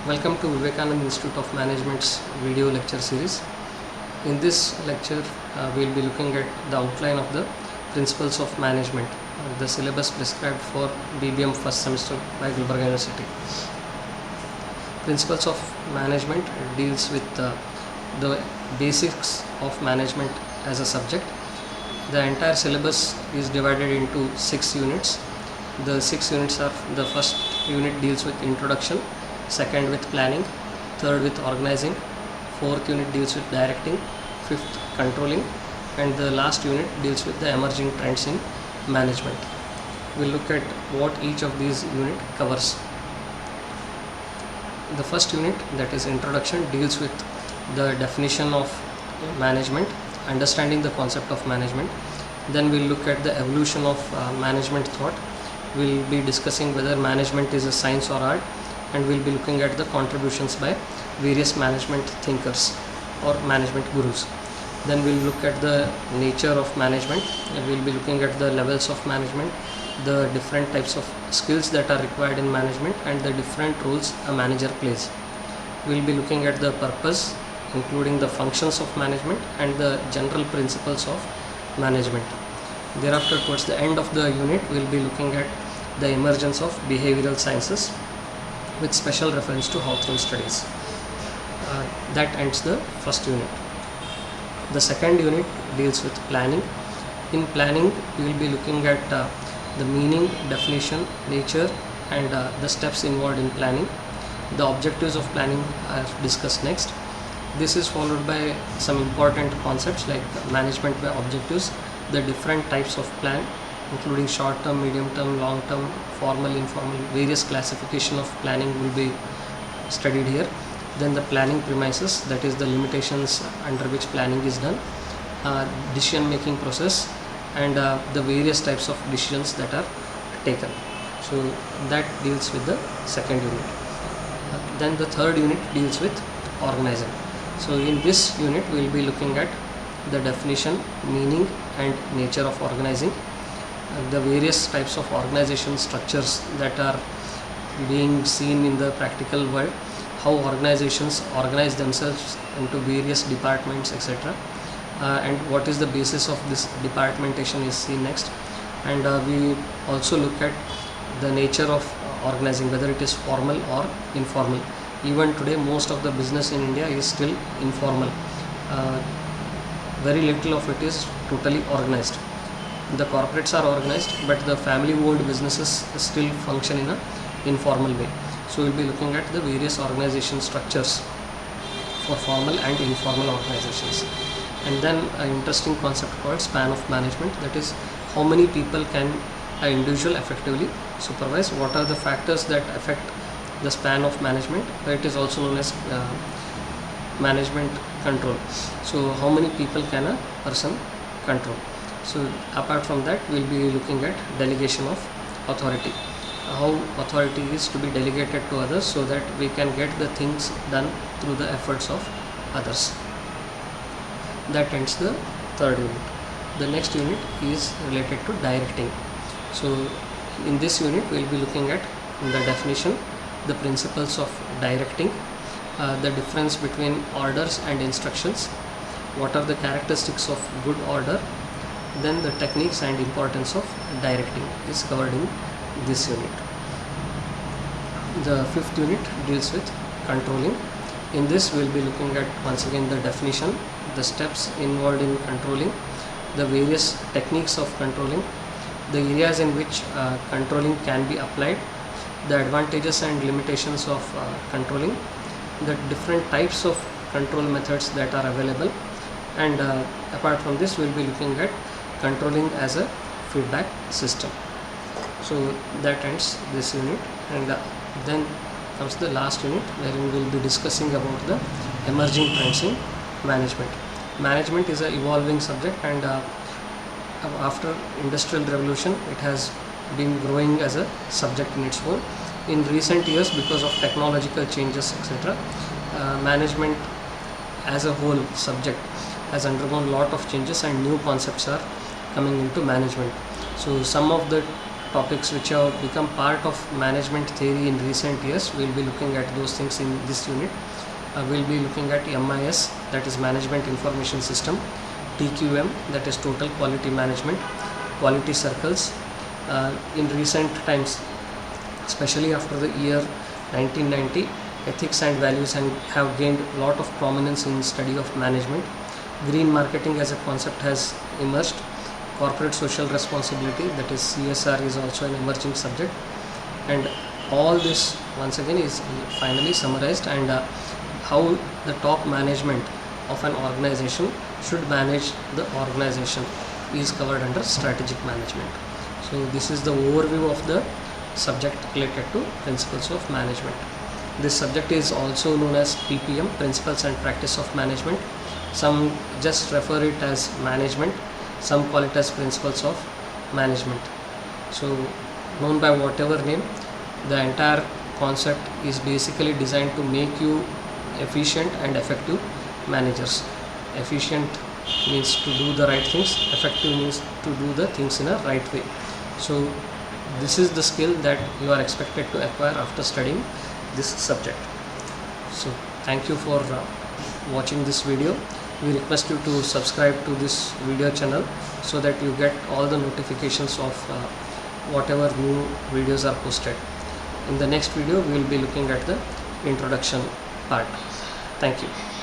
Welcome to Vivekananda Institute of Management's video lecture series. In this lecture, we'll be looking at the outline of the principles of management, the syllabus prescribed for BBM first semester by Gulbarga University. Principles of management deals with the basics of management as a subject. The entire syllabus is divided into 6 units. The 6 units are: the first unit deals with introduction, second with planning, third with organizing, fourth unit deals with directing, fifth controlling, and the last unit deals with the emerging trends in management. We'll look at what each of these unit covers. The first unit, that is introduction, deals with the definition of management, understanding the concept of management. Then we'll look at the evolution of management thought. We'll be discussing whether management is a science or art, and we'll be looking at the contributions by various management thinkers or management gurus. Then we'll look at the nature of management, and we'll be looking at the levels of management, the different types of skills that are required in management, and the different roles a manager plays. We'll be looking at the purpose, including the functions of management and the general principles of management. Thereafter, towards the end of the unit, we'll be looking at the emergence of behavioral sciences with special reference to Hawthorne studies. That ends the first unit. The second unit deals with planning. In planning, we will be looking at the meaning, definition, nature, and the steps involved in planning. The objectives of planning are discussed next. This is followed by some important concepts like management by objectives, the different types of plan, including short term, medium term, long term, formal, informal, various classification of planning will be studied here. Then the planning premises, that is the limitations under which planning is done, decision making process, and the various types of decisions that are taken. So that deals with the second unit. Then the third unit deals with organizing. So in this unit we will be looking at the definition, meaning, and nature of organizing, the various types of organization structures that are being seen in the practical world, how organizations organize themselves into various departments, etc., and what is the basis of this departmentation is seen next. And we also look at the nature of organizing, whether it is formal or informal. Even today, most of the business in India is still informal. Very little of it is totally organized. The corporates are organized, but the family-owned businesses still function in an informal way. So we'll be looking at the various organization structures for formal and informal organizations. And then an interesting concept called span of management, that is how many people can an individual effectively supervise, what are the factors that affect the span of management. It is also known as management control. So how many people can a person control? So apart from that, we'll be looking at delegation of authority, how authority is to be delegated to others so that we can get the things done through the efforts of others. That ends the third unit. The next unit is related to directing. So in this unit we'll be looking at the definition, the principles of directing, the difference between orders and instructions, what are the characteristics of good order, then the techniques and importance of directing is covered in this unit. The fifth unit deals with controlling. In this we'll be looking at once again the definition, the steps involved in controlling, the various techniques of controlling, the areas in which controlling can be applied, the advantages and limitations of controlling, the different types of control methods that are available, and apart from this we'll be looking at controlling as a feedback system. So that ends this unit, and then comes the last unit wherein we'll be discussing about the emerging trends in management. Management is an evolving subject, and after industrial revolution it has been growing as a subject in its own. In recent years, because of technological changes, etc., management as a whole subject has undergone a lot of changes and new concepts are coming into management. So some of the topics which have become part of management theory in recent years. We'll be looking at those things in this unit. We'll be looking at MIS, that is Management Information System, TQM, that is Total Quality Management, quality circles. In recent times, especially after the year 1990, ethics and values have gained a lot of prominence in study of management. Green marketing as a concept has emerged. Corporate social responsibility, that is CSR, is also an emerging subject. And all this once again is finally summarized, and how the top management of an organization should manage the organization is covered under strategic management. So this is the overview of the subject related to principles of management. This subject is also known as PPM, Principles and Practice of Management. Some just refer it as management, some call it as principles of management. So known by whatever name, the entire concept is basically designed to make you efficient and effective managers. Efficient means to do the right things, effective means to do the things in a right way. So this is the skill that you are expected to acquire after studying this subject. So thank you for watching this video. We request you to subscribe to this video channel so that you get all the notifications of whatever new videos are posted. In the next video we will be looking at the introduction part. Thank you.